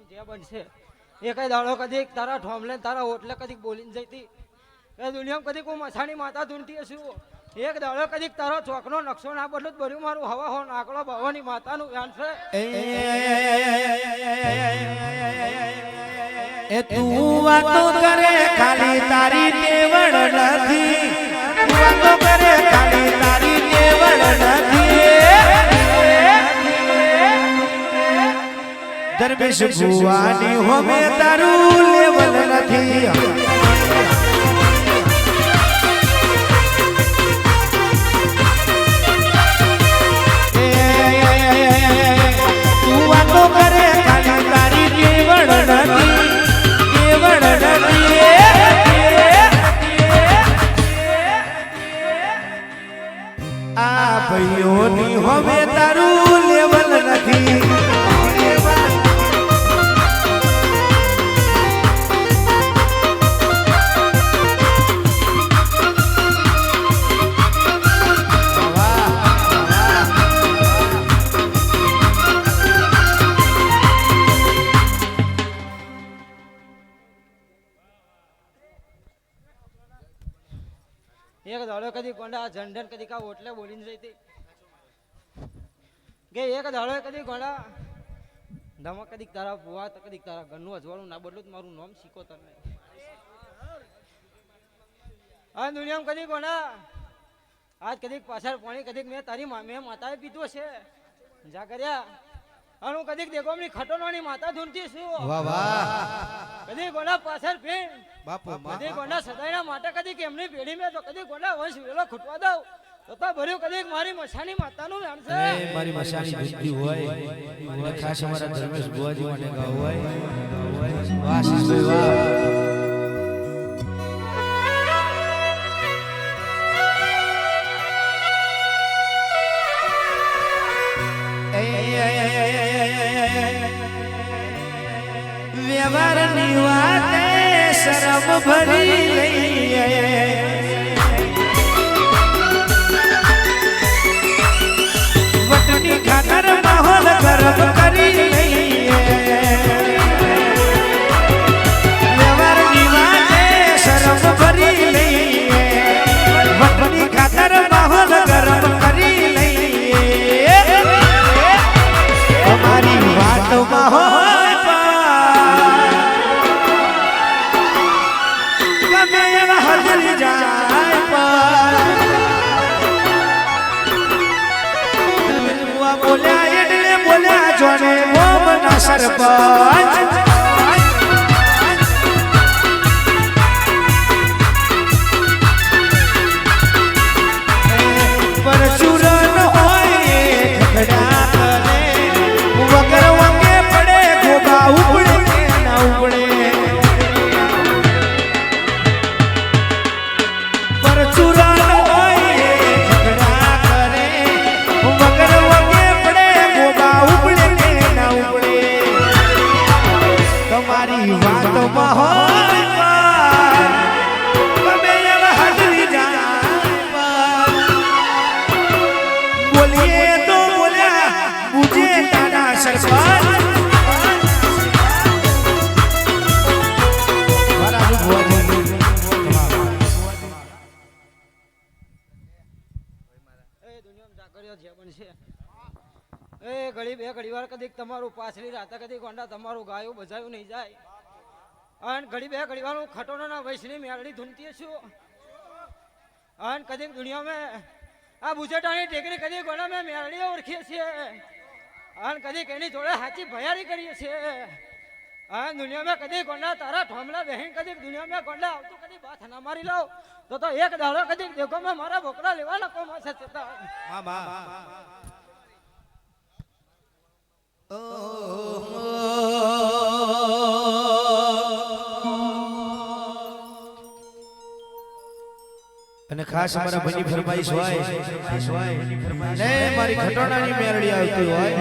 જે બનશે એ કઈ દાડો કદીક તારા ઠોમલે તારા ઓટલે કદીક બોલીને જઈતી એ દુનિયામાં કદીક હું મછાની માતા ધૂનતી હશું એક દાડો કદીક તારો ચોકનો નકશો ના બદલું જ ભર્યું મારું હવા હો નાકડો ભવાની માતાનું જ્ઞાન છે એ તું વાતો કરે ખાલી તારી કેવળ નથી વાતો કરે ખાલી તારી કેવળ નથી ધર્મેશ ભુવાની હોમે તારું લેવલ નથી તું વાતો કરે ખાલી તારી કેવળ એક દાડો કદી ગોંડા ઝંડન કદી કા ઓટલે બોલીને જઈતી કે એક દાડો કદી ગોંડા ધમક કદી તારા ભુવા તો કદી તારા ઘરનું અજવાળું ના બદલું મારું નામ શીખો તમે આ દુનિયામાં કદી ગોંડા આજ કદી પાછળ પાણી કદી મેં તારી મેં માતાએ પીધું છે જા કર્યા અને હું કદી દેગોમની ખટોનોની માતા ધૂનતી છું વાહ વાહ કદી ગોંડા પાછળ પીણ બાપુ કદી ગોંડા સદાયના માટે કદી એમની પેઢી મેં તો કદી ગોંડા વંશ વેલો ખૂટવા દઉં તો ભર્યું કદી મારી મસાની માતાનું નામ છે એ મારી મસાની જુદ્દી હોય અને ખાસ અમારા ધર્મેશ બુઆજી માટે ગાવ હોય વાહ શીશભાઈ વાહ વ્યવહારની વાતે શરમ ભરી લઈએ વટની ખાતર માહોલ ગરમ કરી લઈએ વ્યવહારની વાતે શરમ ભરી લઈએ વટની ખાતર માહોલ ગરમ કરી લઈએ અમારી વાતમાં હોય ગમે એવા હાજરી જાય બોલ્યા એટલે બોલ્યા જોને મોમના સરપંચ પરશુરન હોય ખડા કરે વગર વગે પડે ગોબા ઉપડે કે ના ઉપડે પરશુરન હોય ખડા કરે વગર વગે પડે ગોબા ઉપડે કે ના ઉપડે તમારી વાતમાં હોય ગમે એવા હાજરી જાય બોલીએ તો બોલ્યા બુજે તાના સરપંચ એ દુનિયામાં જાગર્યો જે પણ છે એ ઘડી બે ઘડી વાર કદી તમારું પાછલી રાતે કદી ગોંડા તમારું ગાયું બજાયું નહીં જાય અને ઘડી બે ઘડી વાર હું ખટોના વૈષ્ણવી મેળડી ધૂનતી છું અને કદી દુનિયામાં આ બુચેટાની ટેકરી કદી ગોંડા મેં મેળડીએ ઓળખીએ છીએ અને કદી એની જોડે સાચી ભયારી કરીએ છીએ આ દુનિયામાં કદી ગોંડા તારા ઠોમલા બહેન કદી દુનિયામાં ગોંડા આવતું કદી બાથ ના મારી લાવ તો એક દાડો કદી દેખો મેં મારા બોકડા લેવાના કોમાં છે અને ખાસ અમારા ભની ફરમાઈશ હોય ને મારી ખટોણાની મેરડી આવતી હોય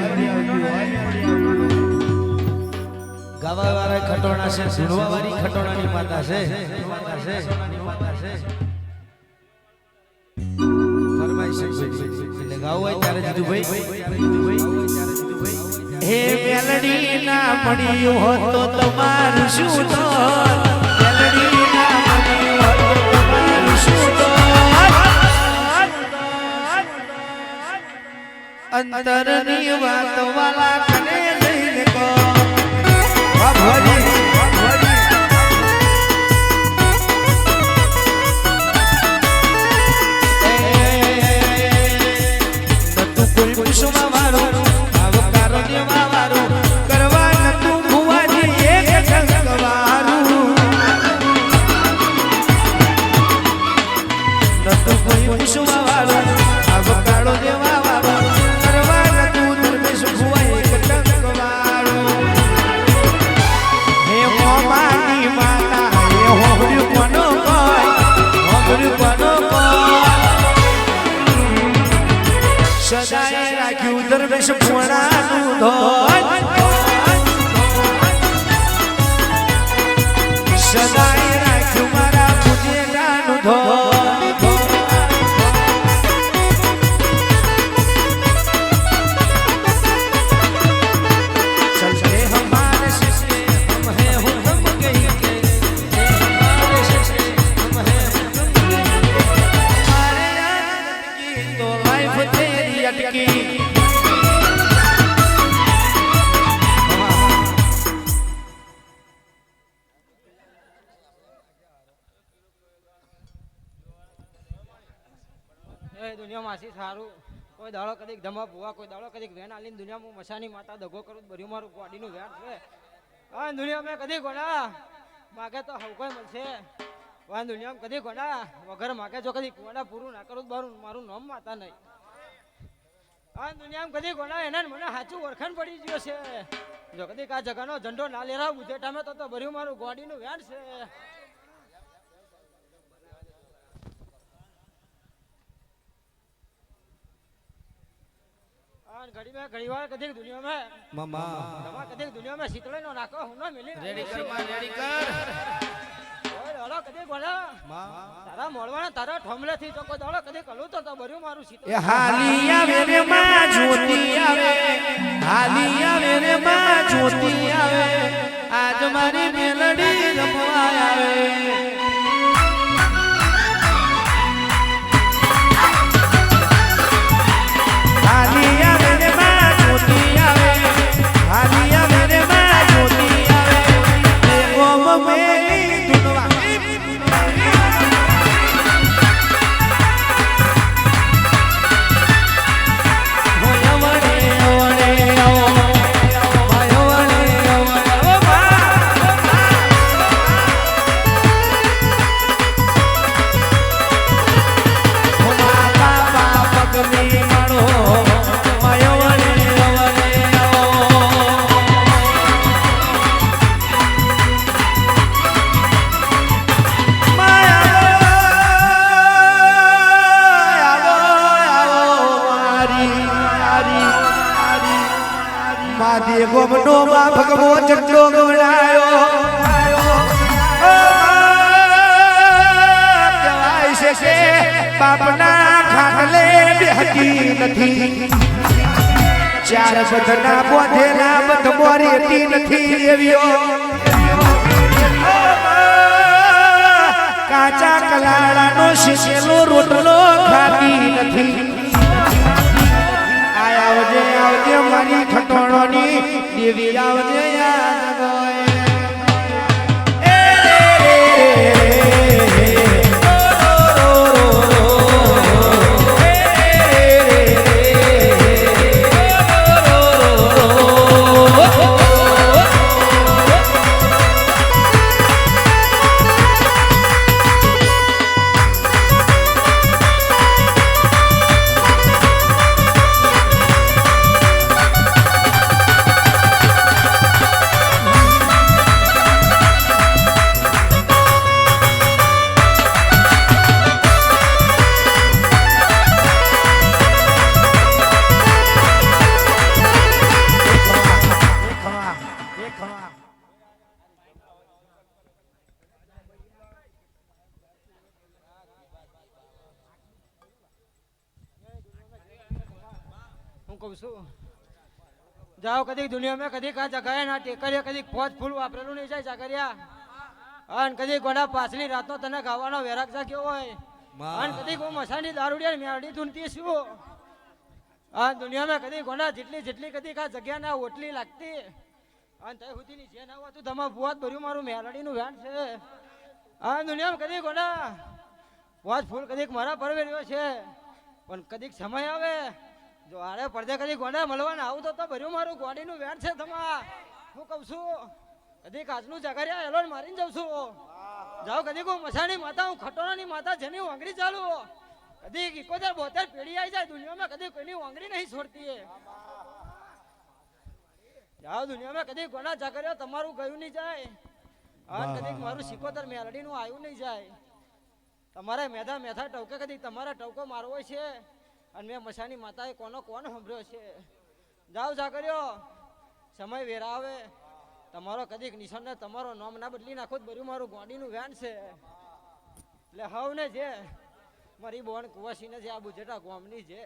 ગાવા વાળા ખટોણા છે સુણવા વાળી ખટોણાની માતા છે ફરમાઈશ એટલે ગાવ હોય ત્યારે જીતુભાઈ હે મેલડી ના મળ્યું હોત તો તમારું શું તો મેલડી ના મળ્યું હોત તો તમારું શું તો અંતરની વાત વાલા કને લઈને કો ભોજી તું કોઈ પૂછવા વાળો આવકારો દેવા વાળો કરવા નતું ભુવાજી એક ટંકવારું નતું કોઈ પૂછવા વાળો આવકારો દેવા વાળો કરવા નતું ધર્મેશ ભુવા એક ટંકવારું એ દુનિયામાં આશી સારું કોઈ દાડો કદીક ધમા ભુવા કોઈ દાડો કદીક વેન આલીને દુનિયામાં મસાની માતા દગો કરું ભર્યું મારું ગાડીનું વેન છે આ દુનિયા મેં કદી ગોડા માગે તો હવ કોઈ મળશે આ દુનિયામાં કદી ગોડા વગર માગે જો કદી ગોડા પૂરું ના કરું મારું નામ માતા નહીં આ દુનિયામાં કદી ગોડા એને મને સાચું ઓળખાણ પડી ગયો છે જો કદી આ જગાનો ઝંડો ના લેરા બુધેટામે તો ભર્યું મારું ગાડીનું વેન છે घड़ी बार कदी दुनिया में મામા दमा कदी दुनिया में शीतल नो नाको हुनो मिली રેડી કર માં રેડી કર ओए हलो कदी गोला तारा मोळवाना तारा ठोमले थी तो को दळो कदी कलू तो भर्યું મારું शीतल એ હાલી આવે રે માં જ્યોતિ આવે હાલી આવે રે માં જ્યોતિ આવે આજ મારી મેલડી રમવા આવે હાલી આવે રે માં જ્યોતિ આવે હાલી આવે રે માં જ્યોતિ આવે એ ગોમ મેલી ધુનવા ગોમનો માં ભગવો ચંડો ગવડાયો કહેવાય છે કે બાપના ખાટલે બેહતી નથી ચાર બધના બોધેલા બધ મોરેતી નથી દેવ્યો કાચા કલાળાનો શીશેલો રોટલો ખાતી નથી આવજે આવજે મારી ખટોણોની દેવી આવજે યાદ ગોય जाओ कदी दुनिया में कदी का जगह ना टेकरिया कदी फौज फूल वापरेલું નહીં જાય જાગરિયા અન કદી ગોડા પાછલી રાતનો તને ગાવાનો વેરાક જા કેવો હોય અન કદી કો મસાની દારૂડિયા મેરડી ધૂનતી શું આ દુનિયામાં કદી ગોડા જેટલી કદી કા જગ્યા ના ઓટલી લાગતી અન તય હુતીની જે ના હોતું તમા બુઆત ભર્યું મારું મેરડીનું વેણ છે આ દુનિયામાં કદી ગોડા ફૌજ ફૂલ કદી મારા પરવેર્યો છે પણ કદી સમય આવે જો આરે પડદે કદી ગોડા મળવાના આવું તો ભર્યું મારું ગોડીનું વેણ છે તમા હું કહું છું કદી કાચનું જગાર્યા એલોન મારીને જાઉં છું જાઓ કદી કો મસાણી માતા હું ખટોરાની માતા જેની વાંગડી ચાલુ કદી 71 પેઢી આવી જાય દુનિયામાં કદી કોઈની વાંગડી નહીં છોડતી જાઓ દુનિયામાં કદી ગોડા જગાર્યા તમારું ગયું નહીં જાય આ કદી મારું 71 મેલડીનું આવ્યું નહીં જાય તમારે મેધા મેથા ટવકે કદી તમારા ટવકો મારવો છે અને મેં મસાની માતાએ કોનો કોણ સાંભળ્યો છે જાઓ જાગર્યો સમય વેરાવે તમારો કદીક નિશાન તમારો નામ ના બદલી નાખો ભર્યું મારું ગોડીનું વેન છે એટલે હવ ને જે મારી બોન કુવાસી ને જે આ બુજેટા ગોમની છે